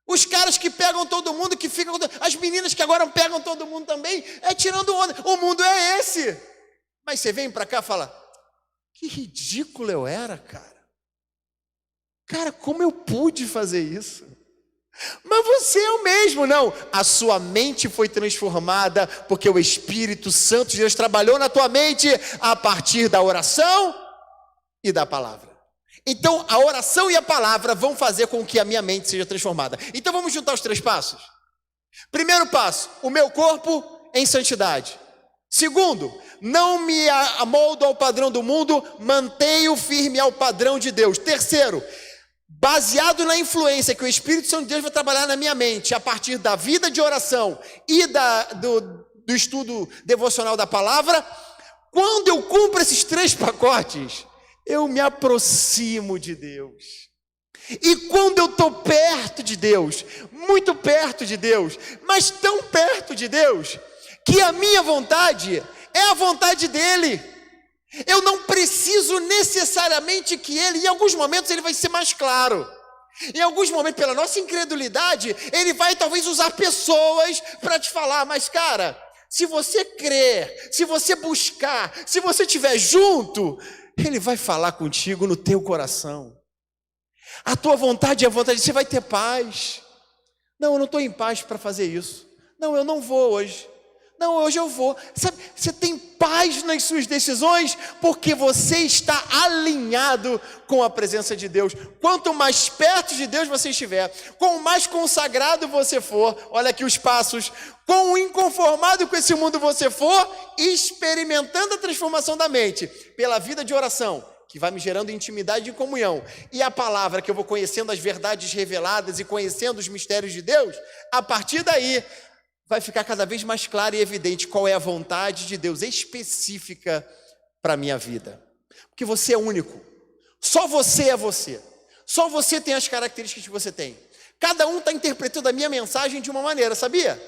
Os caras que pegam todo mundo, que ficam... As meninas que agora pegam todo mundo também, é tirando onda. O mundo é esse. Mas você vem pra cá e fala, que ridículo eu era, cara. Cara, como eu pude fazer isso? Mas você é o mesmo, não. A sua mente foi transformada, porque o Espírito Santo de Deus trabalhou na tua mente a partir da oração e da palavra. Então, a oração e a palavra vão fazer com que a minha mente seja transformada. Então, vamos juntar os 3 passos. Primeiro passo, o meu corpo em santidade. Segundo, não me amoldo ao padrão do mundo, mantenho firme ao padrão de Deus. Terceiro, baseado na influência que o Espírito Santo de Deus vai trabalhar na minha mente, a partir da vida de oração e do estudo devocional da palavra, quando eu cumpro esses 3 pacotes, eu me aproximo de Deus. E quando eu estou perto de Deus, muito perto de Deus, mas tão perto de Deus, que a minha vontade é a vontade dEle. Eu não preciso necessariamente que Ele, em alguns momentos Ele vai ser mais claro. Em alguns momentos, pela nossa incredulidade, Ele vai talvez usar pessoas para te falar, mas cara, se você crer, se você buscar, se você estiver junto, Ele vai falar contigo no teu coração. A tua vontade é a vontade, você vai ter paz. Não, eu não estou em paz para fazer isso. Não, eu não vou hoje. Não, hoje eu vou. Sabe, você tem paz nas suas decisões, porque você está alinhado com a presença de Deus. Quanto mais perto de Deus você estiver, quanto mais consagrado você for, olha aqui os passos, quão inconformado com esse mundo você for, experimentando a transformação da mente, pela vida de oração, que vai me gerando intimidade e comunhão, e a palavra que eu vou conhecendo as verdades reveladas e conhecendo os mistérios de Deus, a partir daí, vai ficar cada vez mais claro e evidente qual é a vontade de Deus específica para a minha vida. Porque você é único. Só você é você. Só você tem as características que você tem. Cada um está interpretando a minha mensagem de uma maneira, sabia?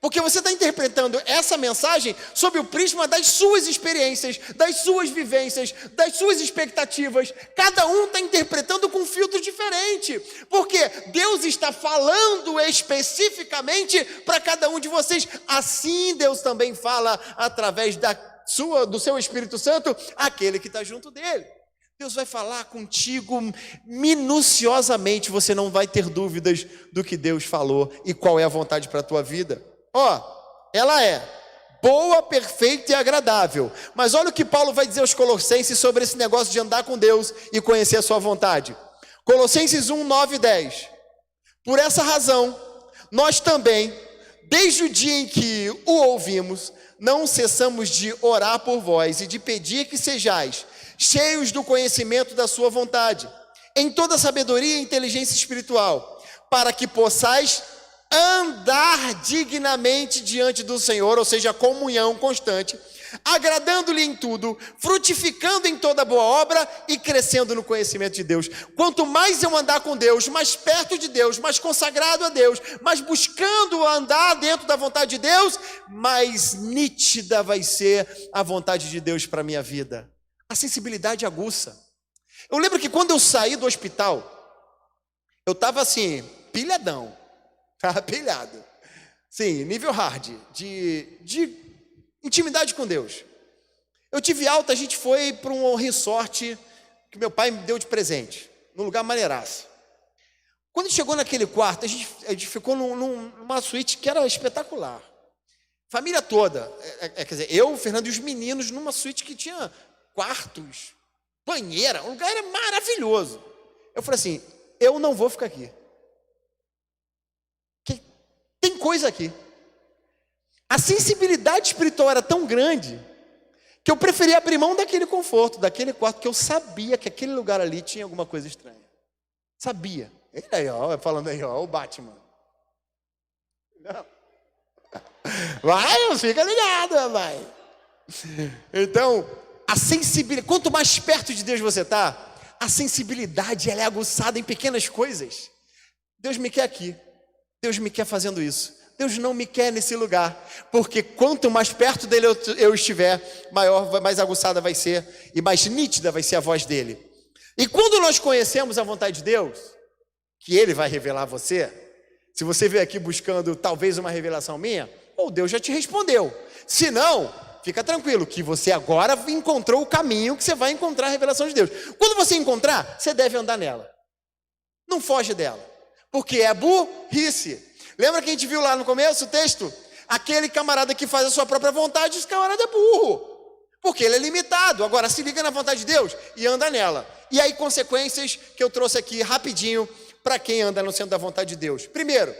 Porque você está interpretando essa mensagem sob o prisma das suas experiências, das suas vivências, das suas expectativas. Cada um está interpretando com um filtro diferente. Porque Deus está falando especificamente para cada um de vocês. Assim Deus também fala através do seu Espírito Santo, aquele que está junto dele. Deus vai falar contigo minuciosamente, você não vai ter dúvidas do que Deus falou e qual é a vontade para a tua vida. Ela é boa, perfeita e agradável. Mas olha o que Paulo vai dizer aos Colossenses sobre esse negócio de andar com Deus e conhecer a sua vontade. Colossenses 1, 9 e 10. Por essa razão, nós também, desde o dia em que o ouvimos, não cessamos de orar por vós e de pedir que sejais cheios do conhecimento da sua vontade, em toda sabedoria e inteligência espiritual, para que possais andar dignamente diante do Senhor, ou seja, comunhão constante, agradando-lhe em tudo, frutificando em toda boa obra e crescendo no conhecimento de Deus. Quanto mais eu andar com Deus, mais perto de Deus, mais consagrado a Deus, mais buscando andar dentro da vontade de Deus, mais nítida vai ser a vontade de Deus para a minha vida. A sensibilidade aguça. Eu lembro que quando eu saí do hospital, eu estava assim, pilhadão. Pilhado, sim, nível hard, de intimidade com Deus. Eu tive alta, a gente foi para um resort que meu pai me deu de presente, num lugar maneiraço. Quando chegou naquele quarto, a gente ficou numa suíte que era espetacular. Família toda, quer dizer, eu, o Fernando e os meninos, numa suíte que tinha quartos, banheira, o lugar era maravilhoso. Eu falei assim, eu não vou ficar aqui. Tem coisa aqui. A sensibilidade espiritual era tão grande que eu preferia abrir mão daquele conforto, daquele quarto, que eu sabia que aquele lugar ali tinha alguma coisa estranha. Sabia. Ele aí, ó, falando aí, ó, o Batman. Não. Vai, fica ligado, vai. Então, a sensibilidade, quanto mais perto de Deus você está, a sensibilidade ela é aguçada em pequenas coisas. Deus me quer aqui, Deus me quer fazendo isso, Deus não me quer nesse lugar, porque quanto mais perto dele eu estiver, mais aguçada vai ser e mais nítida vai ser a voz dele. E quando nós conhecemos a vontade de Deus, que ele vai revelar a você, se você veio aqui buscando talvez uma revelação minha, ou Deus já te respondeu. Se não, fica tranquilo, que você agora encontrou o caminho que você vai encontrar a revelação de Deus. Quando você encontrar, você deve andar nela. Não foge dela, porque é burrice. Lembra que a gente viu lá no começo o texto? Aquele camarada que faz a sua própria vontade, esse camarada é burro, porque ele é limitado. Agora, se liga na vontade de Deus e anda nela. E aí, consequências que eu trouxe aqui rapidinho para quem anda no centro da vontade de Deus. Primeiro,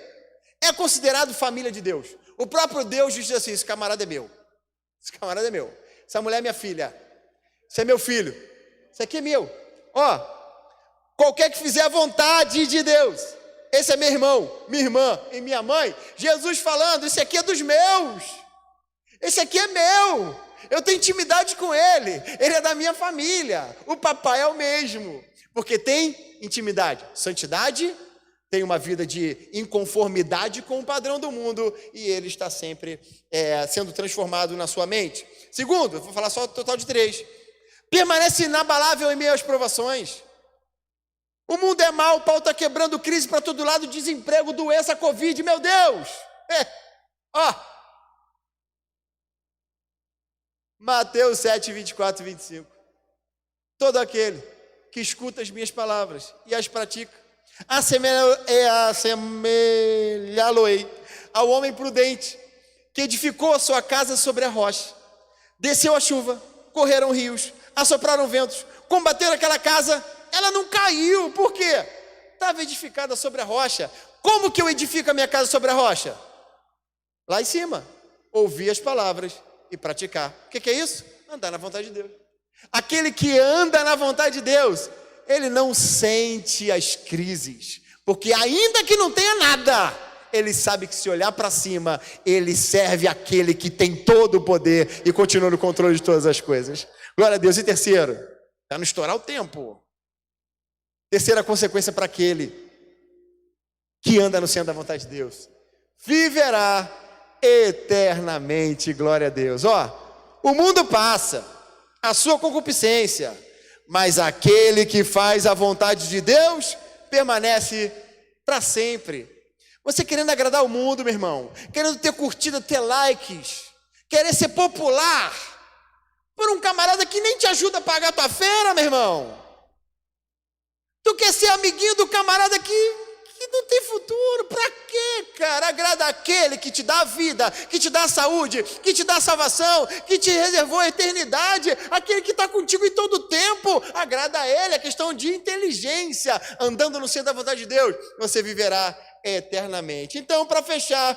é considerado família de Deus. O próprio Deus diz assim: esse camarada é meu. Esse camarada é meu. Essa mulher é minha filha. Esse é meu filho. Isso aqui é meu. Ó, qualquer que fizer a vontade de Deus. Esse é meu irmão, minha irmã e minha mãe. Jesus falando: esse aqui é dos meus. Esse aqui é meu. Eu tenho intimidade com ele. Ele é da minha família. O papai é o mesmo. Porque tem intimidade. Santidade, tem uma vida de inconformidade com o padrão do mundo, e ele está sempre sendo transformado na sua mente. Segundo, vou falar só o total de 3. Permanece inabalável em meio às provações. O mundo é mau, o pau está quebrando, crise para todo lado, desemprego, doença, Covid, meu Deus! Mateus 7, 24 e 25. Todo aquele que escuta as minhas palavras e as pratica, assemelhá-lo-ei ao homem prudente, que edificou a sua casa sobre a rocha. Desceu a chuva, correram rios, assopraram ventos, combateram aquela casa, ela não caiu. Por quê? Estava edificada sobre a rocha. Como que eu edifico a minha casa sobre a rocha? Lá em cima, ouvir as palavras e praticar. O que é isso? Andar na vontade de Deus. Aquele que anda na vontade de Deus, ele não sente as crises, porque ainda que não tenha nada, ele sabe que se olhar para cima, ele serve aquele que tem todo o poder e continua no controle de todas as coisas. Glória a Deus. E terceiro, para não estourar o tempo, terceira consequência para aquele que anda no centro da vontade de Deus: viverá eternamente. Glória a Deus. O mundo passa, a sua concupiscência, mas aquele que faz a vontade de Deus permanece para sempre. Você querendo agradar o mundo, meu irmão, querendo ter curtida, ter likes, querer ser popular por um camarada que nem te ajuda a pagar a tua feira, meu irmão. Tu quer ser amiguinho do camarada que não tem futuro. Pra quê, cara? Agrada aquele que te dá a vida, que te dá a saúde, que te dá a salvação, que te reservou a eternidade, aquele que está contigo em todo o tempo. Agrada a ele. É questão de inteligência. Andando no centro da vontade de Deus, você viverá eternamente. Então, para fechar,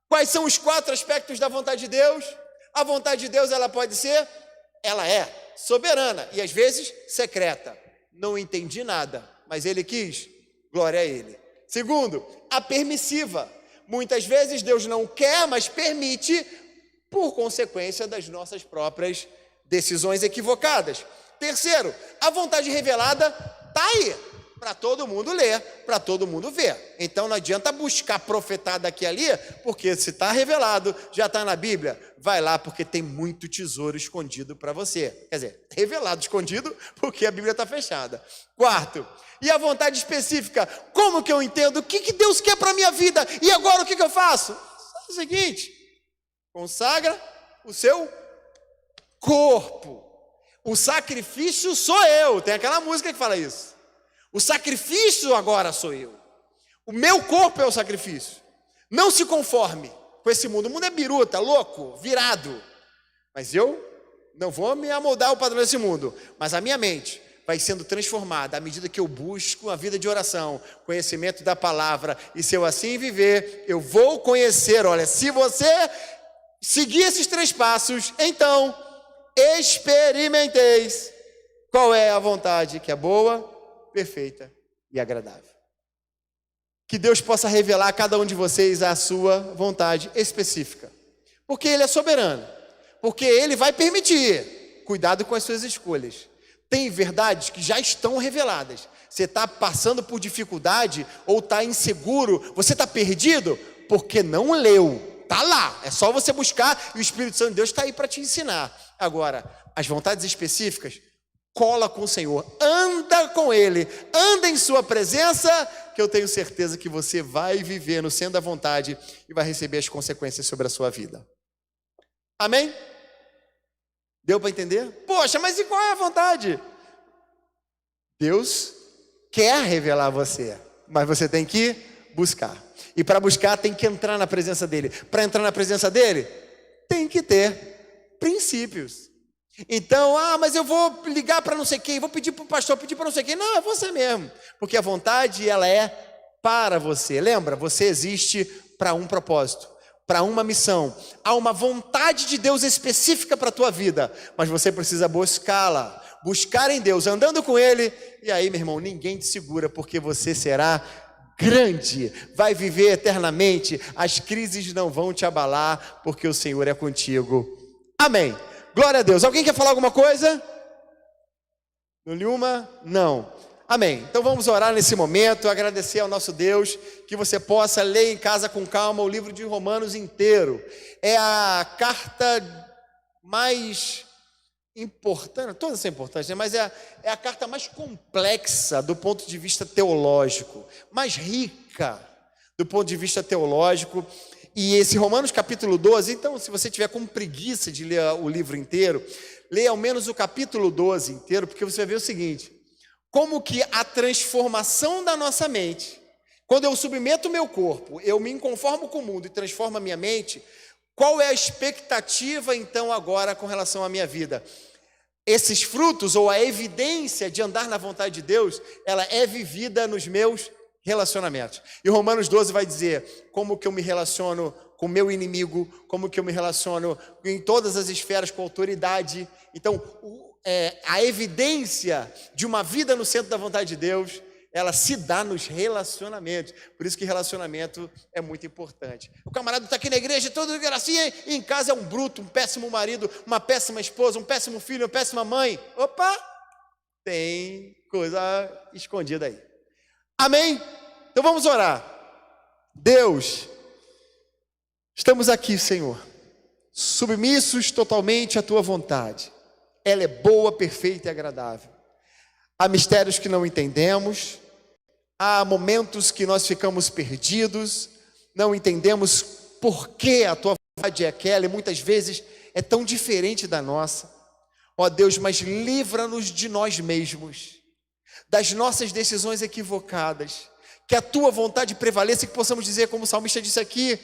quais são os 4 aspectos da vontade de Deus? A vontade de Deus, ela é soberana e às vezes secreta. Não entendi nada, mas ele quis, glória a ele. Segundo, a permissiva. Muitas vezes Deus não quer, mas permite por consequência das nossas próprias decisões equivocadas. Terceiro, a vontade revelada está aí, para todo mundo ler, para todo mundo ver. Então não adianta buscar profetar daqui e ali, porque se está revelado, já está na Bíblia, vai lá porque tem muito tesouro escondido para você. Quer dizer, revelado, escondido, porque a Bíblia está fechada. Quarto, e a vontade específica. Como que eu entendo? O que Deus quer para a minha vida? E agora o que eu faço? É o seguinte: consagra o seu corpo. O sacrifício sou eu. Tem aquela música que fala isso. O sacrifício agora sou eu. O meu corpo é o sacrifício. Não se conforme com esse mundo. O mundo é biruta, louco, virado. Mas eu não vou me amoldar ao padrão desse mundo. Mas a minha mente vai sendo transformada à medida que eu busco a vida de oração, conhecimento da palavra. E se eu assim viver, eu vou conhecer. Olha, se você seguir esses 3 passos, então experimenteis qual é a vontade que é boa, perfeita e agradável. que Deus possa revelar a cada um de vocês a sua vontade específica. Porque Ele é soberano. Porque Ele vai permitir. Cuidado com as suas escolhas. Tem verdades que já estão reveladas. Você está passando por dificuldade ou está inseguro, você está perdido porque não leu. Está lá, é só você buscar e o Espírito Santo de Deus está aí para te ensinar. Agora, as vontades específicas, cola com o Senhor, anda com Ele, anda em sua presença, que eu tenho certeza que você vai viver no centro da vontade e vai receber as consequências sobre a sua vida. Amém? Deu para entender? Poxa, mas e qual é a vontade? Deus quer revelar a você, mas você tem que buscar. E para buscar tem que entrar na presença dEle. Para entrar na presença dEle, tem que ter princípios. Então, mas eu vou ligar para não sei quem, vou pedir para o pastor, pedir para não sei quem. Não, é você mesmo. Porque a vontade, ela é para você. Lembra? Você existe para um propósito, para uma missão. Há uma vontade de Deus específica para a tua vida, mas você precisa buscá-la. Buscar em Deus, andando com Ele. E aí, meu irmão, ninguém te segura, porque você será grande, vai viver eternamente, as crises não vão te abalar, porque o Senhor é contigo. Amém. Glória a Deus. Alguém quer falar alguma coisa? Nenhuma? Não. Amém. Então vamos orar nesse momento, agradecer ao nosso Deus, que você possa ler em casa com calma o livro de Romanos inteiro. É a carta mais importante, todas são importantes, né? Mas é a carta mais complexa do ponto de vista teológico, mais rica do ponto de vista teológico. E esse Romanos capítulo 12, então se você tiver com preguiça de ler o livro inteiro, leia ao menos o capítulo 12 inteiro, porque você vai ver o seguinte: como que a transformação da nossa mente, quando eu submeto o meu corpo, eu me conformo com o mundo e transformo a minha mente. Qual é a expectativa, então, agora com relação à minha vida? Esses frutos, ou a evidência de andar na vontade de Deus, ela é vivida nos meus relacionamentos. E Romanos 12 vai dizer como que eu me relaciono com o meu inimigo, como que eu me relaciono em todas as esferas com autoridade. Então, a evidência de uma vida no centro da vontade de Deus, ela se dá nos relacionamentos. Por isso que relacionamento é muito importante. O camarada está aqui na igreja, todo gracinha, e em casa é um bruto, um péssimo marido, uma péssima esposa, um péssimo filho, uma péssima mãe. Opa! Tem coisa escondida aí. Amém? Então vamos orar. Deus, estamos aqui, Senhor, submissos totalmente à Tua vontade. Ela é boa, perfeita e agradável. Há mistérios que não entendemos, há momentos que nós ficamos perdidos, não entendemos por que a Tua vontade é aquela, e muitas vezes é tão diferente da nossa. Ó Deus, mas livra-nos de nós mesmos, das nossas decisões equivocadas, que a Tua vontade prevaleça e que possamos dizer, como o salmista disse aqui: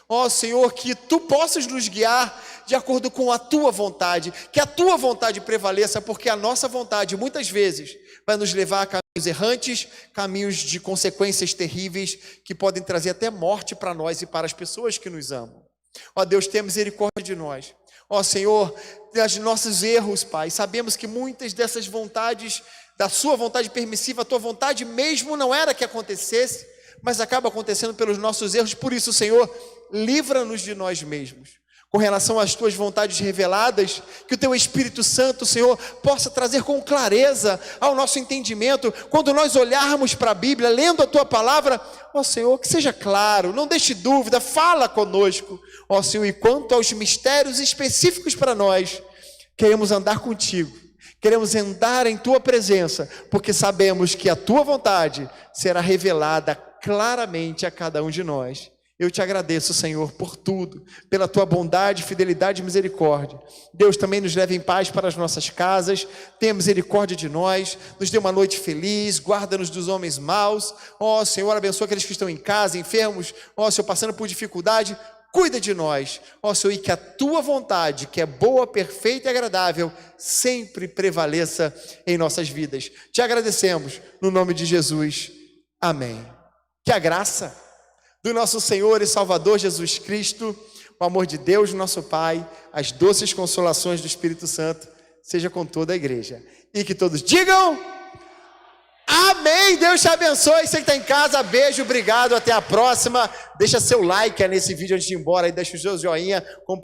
ó Senhor, que Tu possas nos guiar de acordo com a Tua vontade, que a Tua vontade prevaleça, porque a nossa vontade muitas vezes vai nos levar a caminhos errantes, caminhos de consequências terríveis, que podem trazer até morte para nós e para as pessoas que nos amam. Ó Deus, tenha misericórdia de nós. Ó Senhor, dos nossos erros, Pai, sabemos que muitas dessas vontades, da Sua vontade permissiva, a Tua vontade mesmo não era que acontecesse, mas acaba acontecendo pelos nossos erros. Por isso, Senhor, livra-nos de nós mesmos. Com relação às Tuas vontades reveladas, que o Teu Espírito Santo, Senhor, possa trazer com clareza ao nosso entendimento, quando nós olharmos para a Bíblia, lendo a Tua palavra, ó Senhor, que seja claro, não deixe dúvida, fala conosco, ó Senhor. E quanto aos mistérios específicos para nós, queremos andar contigo, queremos andar em Tua presença, porque sabemos que a Tua vontade será revelada claramente a cada um de nós. Eu te agradeço, Senhor, por tudo, pela Tua bondade, fidelidade e misericórdia. Deus, também nos leve em paz para as nossas casas, tenha misericórdia de nós, nos dê uma noite feliz, guarda-nos dos homens maus. Ó Senhor, abençoa aqueles que estão em casa, enfermos, ó Senhor, passando por dificuldade, cuida de nós. Ó Senhor, e que a Tua vontade, que é boa, perfeita e agradável, sempre prevaleça em nossas vidas. Te agradecemos, no nome de Jesus. Amém. Que a graça do nosso Senhor e Salvador Jesus Cristo, o amor de Deus, nosso Pai, as doces consolações do Espírito Santo, seja com toda a igreja. E que todos digam: amém! Amém. Deus te abençoe. Você que está em casa, beijo, obrigado. Até a próxima. Deixa seu like nesse vídeo antes de ir embora. Deixa o seu joinha, compartilha.